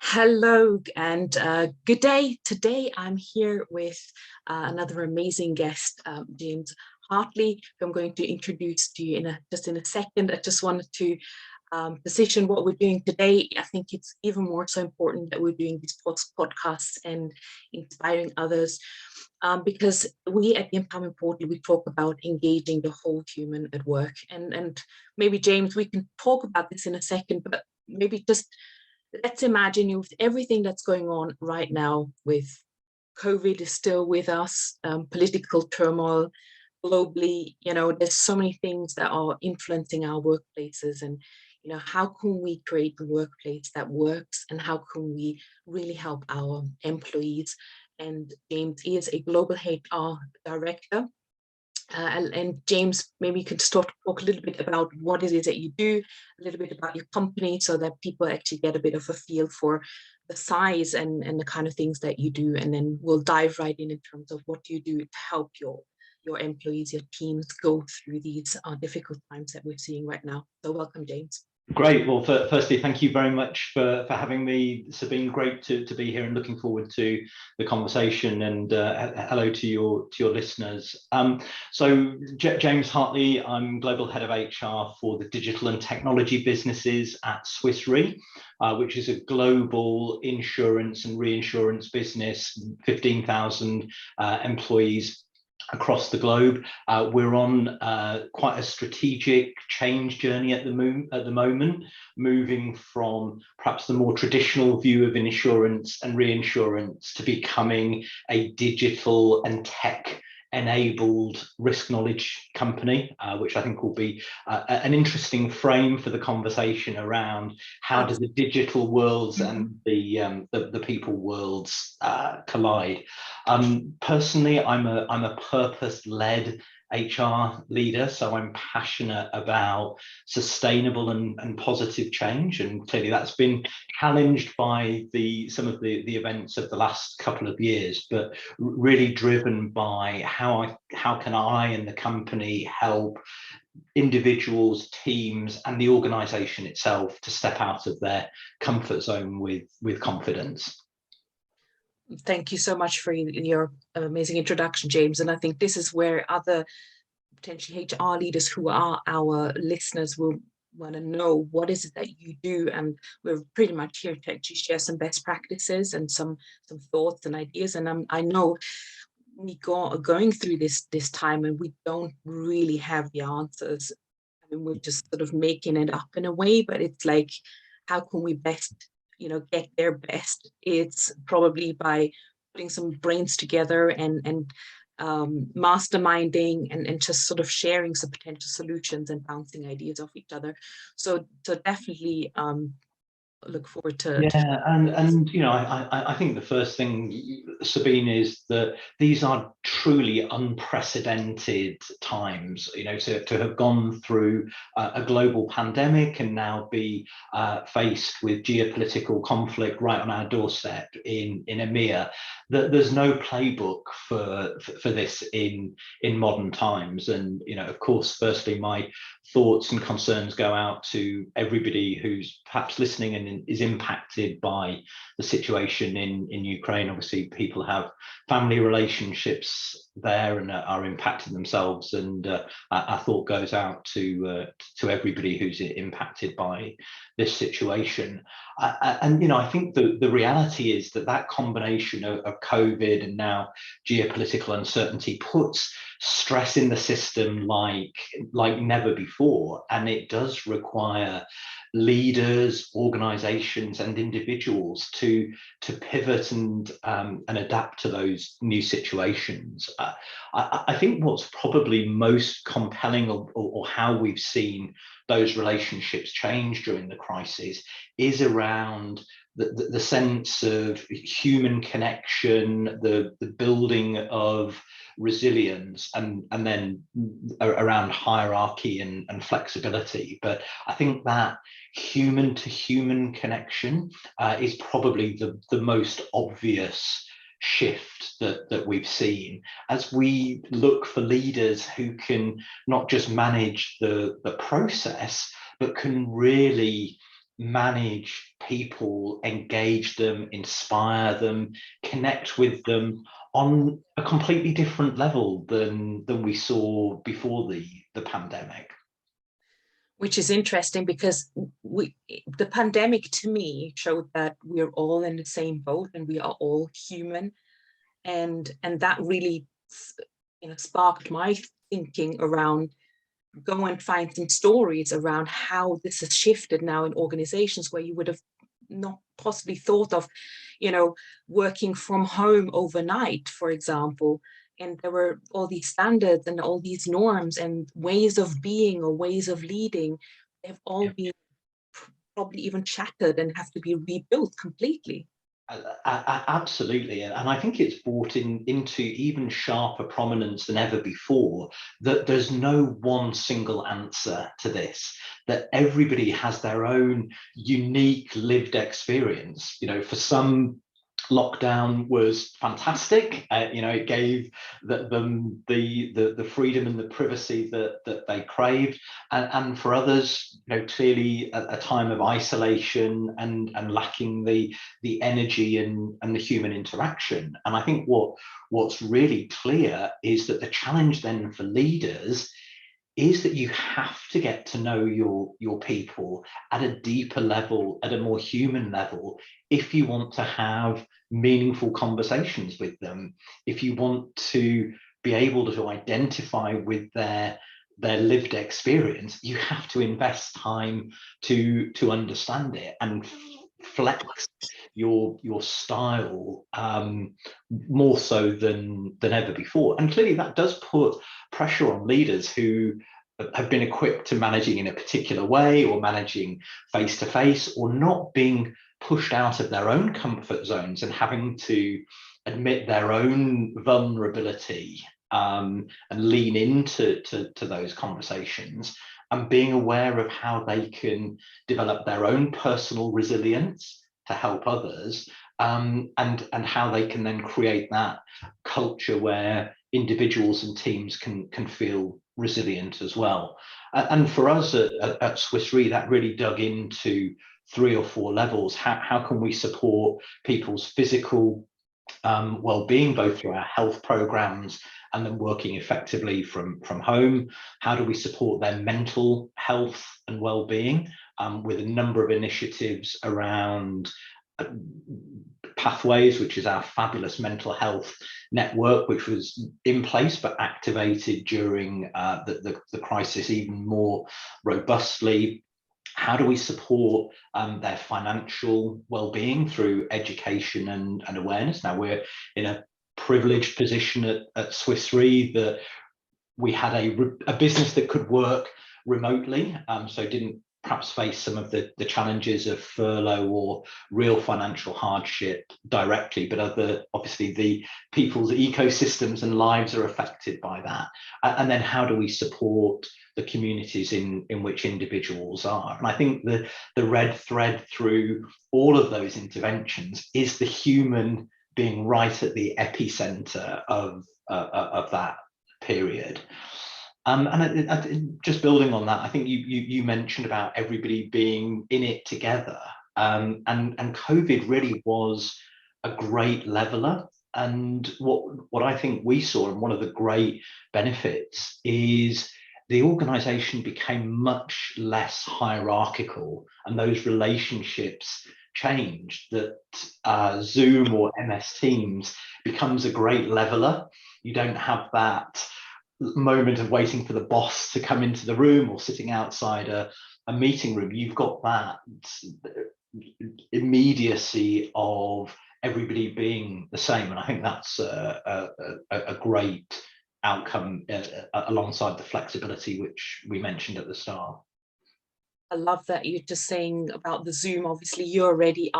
Hello and good day. Today I'm here with another amazing guest, James Hartley, who I'm going to introduce to you in a second. I just wanted to position what we're doing today. I think it's even more so important that we're doing these podcasts and inspiring others, because we at the Empowerment Portal, we talk about engaging the whole human at work. And maybe, James, we can talk about this in a second, but maybe just let's imagine you with everything that's going on right now with COVID is still with us, political turmoil globally, there's so many things that are influencing our workplaces. And, how can we create a workplace that works, and how can we really help our employees? And James is a global HR director. And James, maybe you could start to talk a little bit about what it is that you do, a little bit about your company, so that people actually get a bit of a feel for the size and the kind of things that you do. And then we'll dive right in terms of what you do to help your employees, your teams go through these difficult times that we're seeing right now. So welcome, James. Great. Well, firstly, thank you very much for having me, Sabine. Great to be here and looking forward to the conversation. And hello to your listeners. So James Hartley, I'm Global Head of HR for the digital and technology businesses at Swiss Re, which is a global insurance and reinsurance business, 15,000 employees across the globe. We're on quite a strategic change journey at the moment, moving from perhaps the more traditional view of insurance and reinsurance to becoming a digital and tech enabled risk knowledge company, which I think will be an interesting frame for the conversation around how do the digital worlds and the people worlds collide. Personally, I'm a purpose-led HR leader, so I'm passionate about sustainable and positive change, and clearly that's been challenged by some of the events of the last couple of years, but really driven by how can I and the company help individuals, teams, and the organization itself to step out of their comfort zone with confidence. Thank you so much for your amazing introduction, James. And I think this is where other potentially HR leaders who are our listeners will want to know what is it that you do. And we're pretty much here to actually share some best practices and some thoughts and ideas. And I know we are going through this time and we don't really have the answers. I mean, we're just sort of making it up in a way, but it's like, how can we best get their best? It's probably by putting some brains together and masterminding and just sort of sharing some potential solutions and bouncing ideas off each other. So definitely look forward to. Yeah, and I think the first thing, Sabine, is that these are truly unprecedented times. To have gone through a global pandemic and now be faced with geopolitical conflict right on our doorstep in EMEA, that there's no playbook for this in modern times. And of course, firstly, my thoughts and concerns go out to everybody who's perhaps listening and is impacted by the situation in Ukraine. Obviously, people have family relationships there and are impacted themselves, and our thought goes out to everybody who's impacted by this situation. And I think the reality is that combination of COVID and now geopolitical uncertainty puts stress in the system like never before, and it does require leaders, organizations, and individuals to pivot and adapt to those new situations. I think what's probably most compelling, or how we've seen those relationships change during the crisis, is around the sense of human connection, the building of resilience, and then around hierarchy and flexibility. But I think that human to human connection is probably the most obvious shift that we've seen as we look for leaders who can not just manage the process, but can really manage people, engage them, inspire them, connect with them on a completely different level than we saw before the pandemic. Which is interesting because the pandemic to me showed that we're all in the same boat and we are all human, and that really sparked my thinking around go and find some stories around how this has shifted now in organizations where you would have not possibly thought of, working from home overnight, for example. And there were all these standards and all these norms and ways of being or ways of leading. They've all been probably even shattered and have to be rebuilt completely. Absolutely, and I think it's brought into even sharper prominence than ever before that there's no one single answer to this, that everybody has their own unique lived experience. For some, lockdown was fantastic. It gave them the freedom and the privacy that they craved, and for others, clearly a time of isolation and lacking the energy and the human interaction. And I think what's really clear is that the challenge then for leaders is that you have to get to know your people at a deeper level, at a more human level, if you want to have meaningful conversations with them, if you want to be able to identify with their lived experience. You have to invest time to understand it and flex your style more so than ever before. And clearly that does put pressure on leaders who have been equipped to managing in a particular way, or managing face to face, or not being pushed out of their own comfort zones and having to admit their own vulnerability and lean into those conversations, and being aware of how they can develop their own personal resilience to help others, and how they can then create that culture where individuals and teams can feel resilient as well. And for us at Swiss Re, that really dug into 3 or 4 levels. How can we support people's physical well-being, both through our health programs and then working effectively from home? How do we support their mental health and well-being with a number of initiatives around Pathways, which is our fabulous mental health network, which was in place but activated during the crisis even more robustly. How do we support their financial well-being through education and awareness? Now, we're in a privileged position at Swiss Re that we had a business that could work remotely, so didn't perhaps face some of the challenges of furlough or real financial hardship directly, but obviously the people's ecosystems and lives are affected by that. And then how do we support the communities in which individuals are? And I think the red thread through all of those interventions is the human being right at the epicenter of that period. And just building on that, I think you mentioned about everybody being in it together, and COVID really was a great leveler. And what I think we saw, and one of the great benefits, is the organization became much less hierarchical, and those relationships changed. That Zoom or MS Teams becomes a great leveler. You don't have that moment of waiting for the boss to come into the room or sitting outside a meeting room. You've got that immediacy of everybody being the same, and I think that's a great outcome alongside the flexibility which we mentioned at the start. I love that you're just saying about the Zoom. Obviously, you've already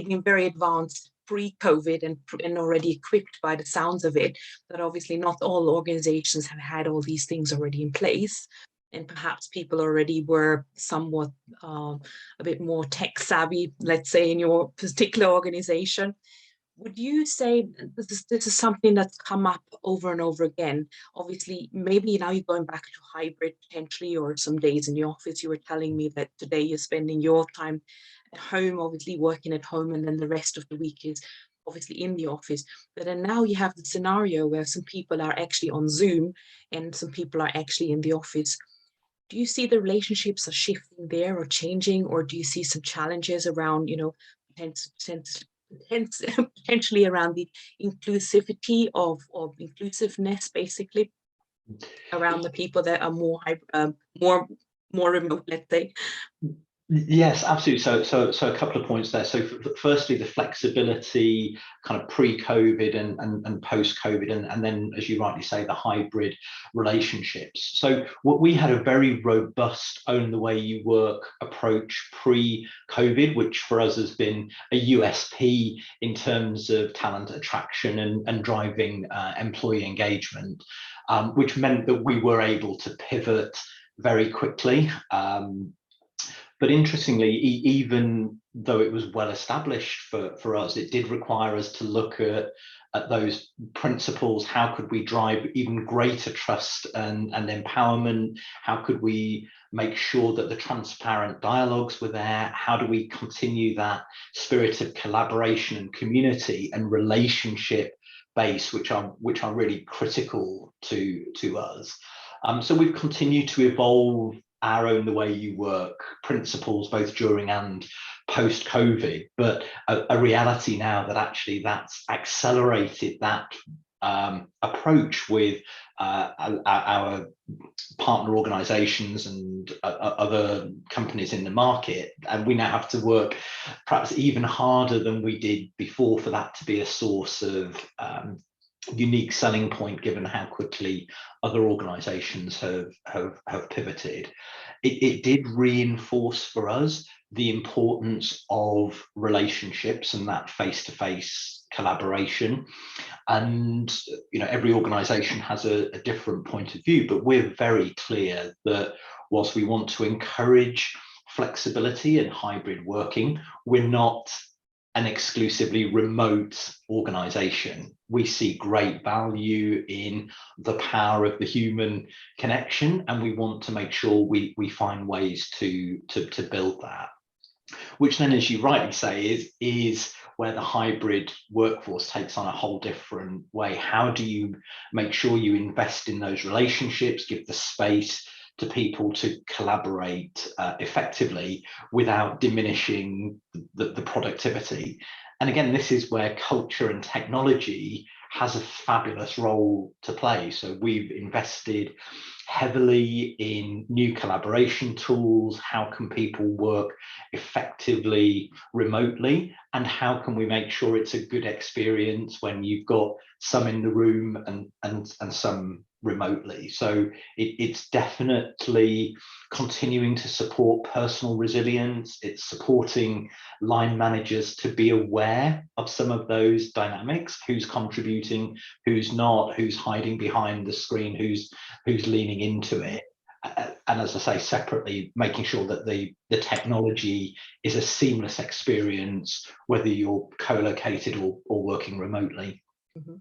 been very advanced pre-COVID and already equipped by the sounds of it, but obviously not all organizations have had all these things already in place. And perhaps people already were somewhat a bit more tech savvy, let's say, in your particular organization. Would you say this is something that's come up over and over again? Obviously, maybe now you're going back to hybrid potentially, or some days in the office. You were telling me that today you're spending your time at home, obviously working at home, and then the rest of the week is obviously in the office. But then now you have the scenario where some people are actually on Zoom and some people are actually in the office. Do you see the relationships are shifting there or changing, or do you see some challenges around, potentially around the inclusivity of inclusiveness, basically around the people that are more more remote, let's say? Yes, absolutely. So a couple of points there. So firstly, the flexibility kind of pre-COVID and post-COVID, and then, as you rightly say, the hybrid relationships. So what we had a very robust own the way you work approach pre-COVID, which for us has been a USP in terms of talent attraction and driving employee engagement, which meant that we were able to pivot very quickly. But interestingly, even though it was well established for us, it did require us to look at those principles. How could we drive even greater trust and empowerment? How could we make sure that the transparent dialogues were there? How do we continue that spirit of collaboration and community and relationship base, which are really critical to us? So we've continued to evolve our own the way you work principles both during and post COVID, but a reality now that actually that's accelerated that approach with our partner organizations and other companies in the market, and we now have to work perhaps even harder than we did before for that to be a source of unique selling point, given how quickly other organizations have pivoted. It did reinforce for us the importance of relationships and that face-to-face collaboration. And every organization has a different point of view, but we're very clear that whilst we want to encourage flexibility and hybrid working, we're not an exclusively remote organization. We see great value in the power of the human connection, and we want to make sure we find ways to build that. Which then, as you rightly say, is where the hybrid workforce takes on a whole different way. How do you make sure you invest in those relationships, give the space to people to collaborate effectively without diminishing the productivity? And again, this is where culture and technology has a fabulous role to play. So we've invested heavily in new collaboration tools. How can people work effectively remotely? And how can we make sure it's a good experience when you've got some in the room and some remotely? So it's definitely continuing to support personal resilience. It's supporting line managers to be aware of some of those dynamics: who's contributing, who's not, who's hiding behind the screen, who's leaning into it. And as I say, separately, making sure that the technology is a seamless experience, whether you're co-located or working remotely. Mm-hmm.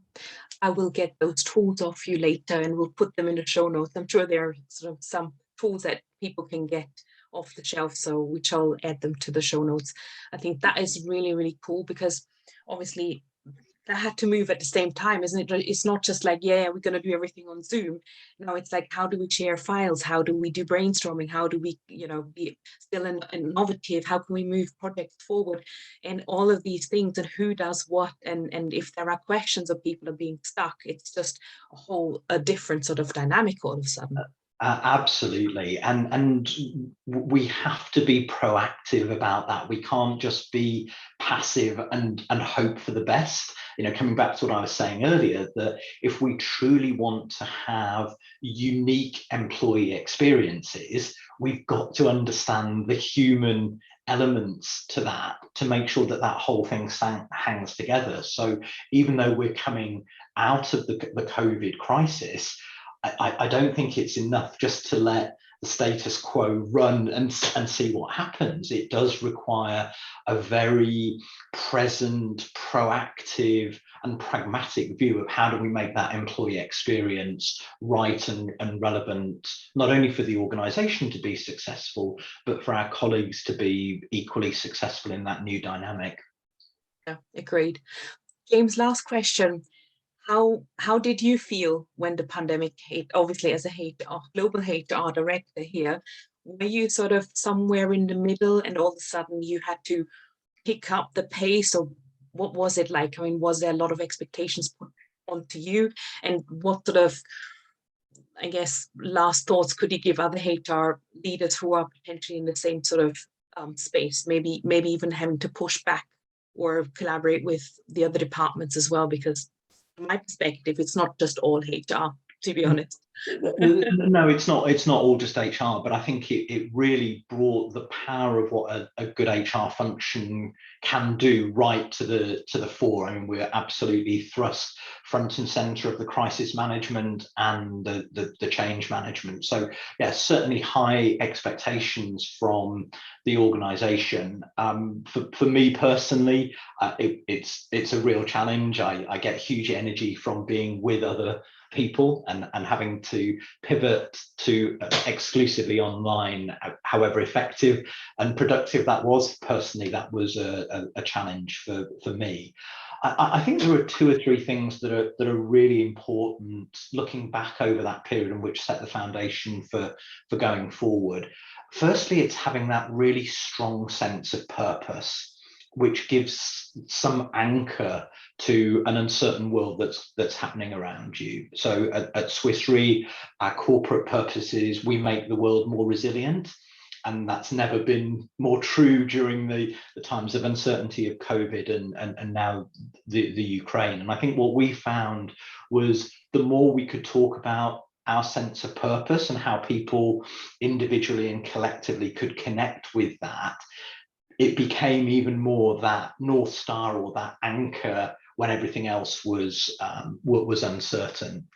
I will get those tools off you later and we'll put them in the show notes. I'm sure there are sort of some tools that people can get off the shelf, so which I'll add them to the show notes. I think that is really, really cool, because obviously that had to move at the same time, isn't it? It's not just like, yeah, we're going to do everything on Zoom. No, it's like, how do we share files? How do we do brainstorming? How do we, be still innovative? How can we move projects forward? And all of these things, and who does what? And if there are questions of people are being stuck, it's just a different sort of dynamic all of a sudden. Absolutely, and we have to be proactive about that. We can't just be passive and hope for the best. Coming back to what I was saying earlier, that if we truly want to have unique employee experiences, we've got to understand the human elements to that, to make sure that whole thing hangs together. So even though we're coming out of the COVID crisis, I don't think it's enough just to let the status quo run and see what happens. It does require a very present, proactive and pragmatic view of how do we make that employee experience right and relevant, not only for the organization to be successful, but for our colleagues to be equally successful in that new dynamic. Yeah, agreed. James, last question. How did you feel when the pandemic hit? Obviously, as a global HR director here, were you sort of somewhere in the middle and all of a sudden you had to pick up the pace, or what was it like? I mean, was there a lot of expectations put onto you? And what sort of, I guess, last thoughts could you give other HR leaders who are potentially in the same sort of space, maybe even having to push back or collaborate with the other departments as well? Because from my perspective, it's not just all HR, to be honest. No, it's not all just HR, but I think it really brought the power of what a good HR function can do right to the fore. I mean, we're absolutely thrust front and center of the crisis management and the change management. So yeah, certainly high expectations from the organization. For me personally, it's a real challenge. I get huge energy from being with other people and having to pivot to exclusively online, however effective and productive that was. Personally, that was a challenge for me. I think there are 2 or 3 things that are really important looking back over that period and which set the foundation for going forward. Firstly, it's having that really strong sense of purpose, which gives some anchor to an uncertain world that's happening around you. So at Swiss Re, our corporate purpose is we make the world more resilient. And that's never been more true during the times of uncertainty of COVID and now the Ukraine. And I think what we found was the more we could talk about our sense of purpose and how people individually and collectively could connect with that, it became even more that North Star or that anchor when everything else was uncertain.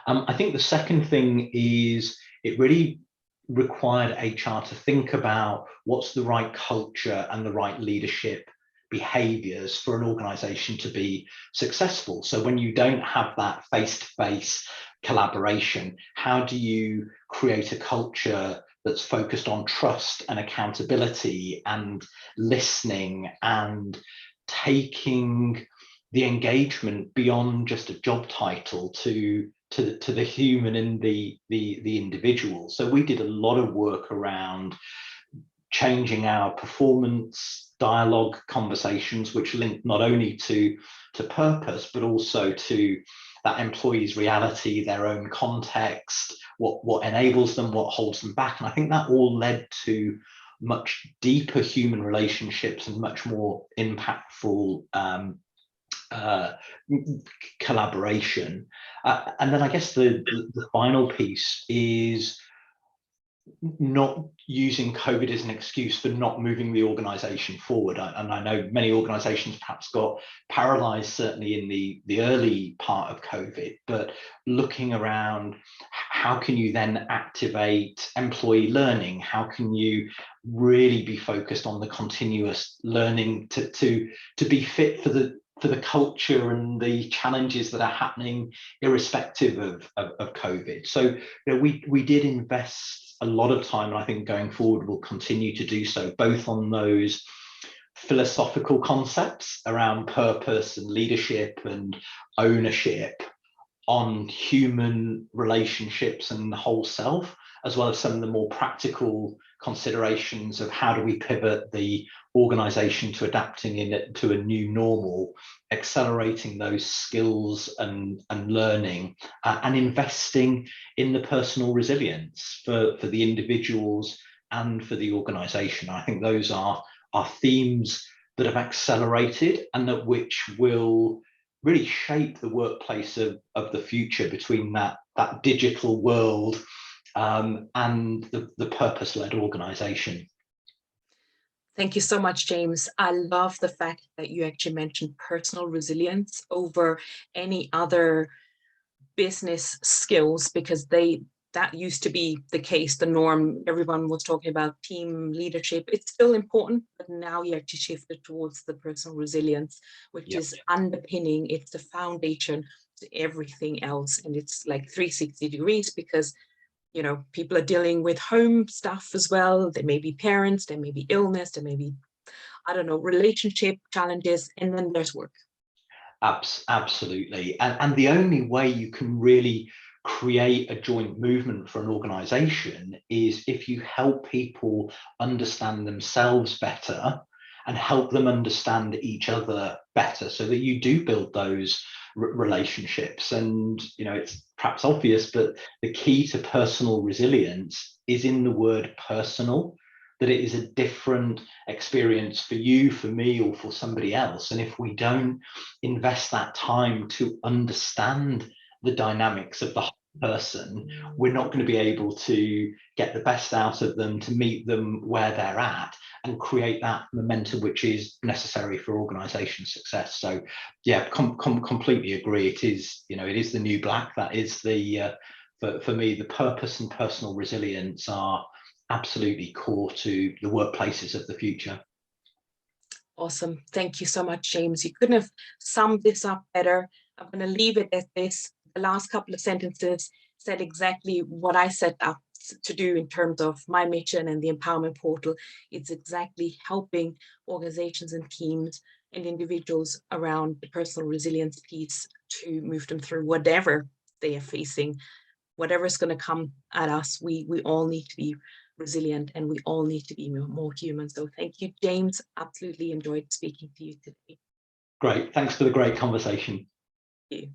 I think the second thing is it really required HR to think about what's the right culture and the right leadership behaviors for an organization to be successful. So when you don't have that face-to-face collaboration, how do you create a culture that's focused on trust and accountability and listening and taking the engagement beyond just a job title to the human and the individual? So we did a lot of work around changing our performance dialogue conversations, which linked not only to purpose, but also to that employee's reality, their own context, what enables them, what holds them back. And I think that all led to much deeper human relationships and much more impactful collaboration. And then I guess the final piece is not using COVID as an excuse for not moving the organization forward. And I know many organizations perhaps got paralyzed, certainly in the early part of COVID, but looking around, how can you then activate employee learning? How can you really be focused on the continuous learning to be fit for the culture and the challenges that are happening irrespective of COVID? So you know, we did invest a lot of time, and I think going forward we'll continue to do so, both on those philosophical concepts around purpose and leadership and ownership, on human relationships and the whole self, as well as some of the more practical considerations of how do we pivot the organization to adapting to a new normal, accelerating those skills and learning, and investing in the personal resilience for the individuals and for the organization. I think those are themes that have accelerated and that which will really shape the workplace of the future, between that digital world and the purpose-led organization. Thank you so much, James. I love the fact that you actually mentioned personal resilience over any other business skills, because they that used to be the case, the norm. Everyone was talking about team leadership. It's still important, but now you actually shifted towards the personal resilience, which Yep. is underpinning. It's the foundation to everything else. And it's like 360 degrees because, you know, people are dealing with home stuff as well. There may be parents, there may be illness, there may be, I don't know, relationship challenges, and then there's work. Absolutely. And the only way you can really create a joint movement for an organization is if you help people understand themselves better and help them understand each other better, so that you do build those relationships. And, you know, it's perhaps obvious, but the key to personal resilience is in the word personal, that it is a different experience for you, for me, or for somebody else. And if we don't invest that time to understand the dynamics of the person, we're not going to be able to get the best out of them, to meet them where they're at, and create that momentum which is necessary for organization success. So yeah, completely agree. It is, you know, it is the new black. That is the for me, the purpose and personal resilience are absolutely core to the workplaces of the future. Awesome. Thank you so much, James. You couldn't have summed this up better. I'm going to leave it at this. The last couple of sentences said exactly what I set up to do in terms of my mission and the empowerment portal. It's exactly helping organizations and teams and individuals around the personal resilience piece to move them through whatever they are facing, whatever's going to come at us. We all need to be resilient, and we all need to be more human. So thank you, James. Absolutely enjoyed speaking to you today. Great. Thanks for the great conversation. Thank you.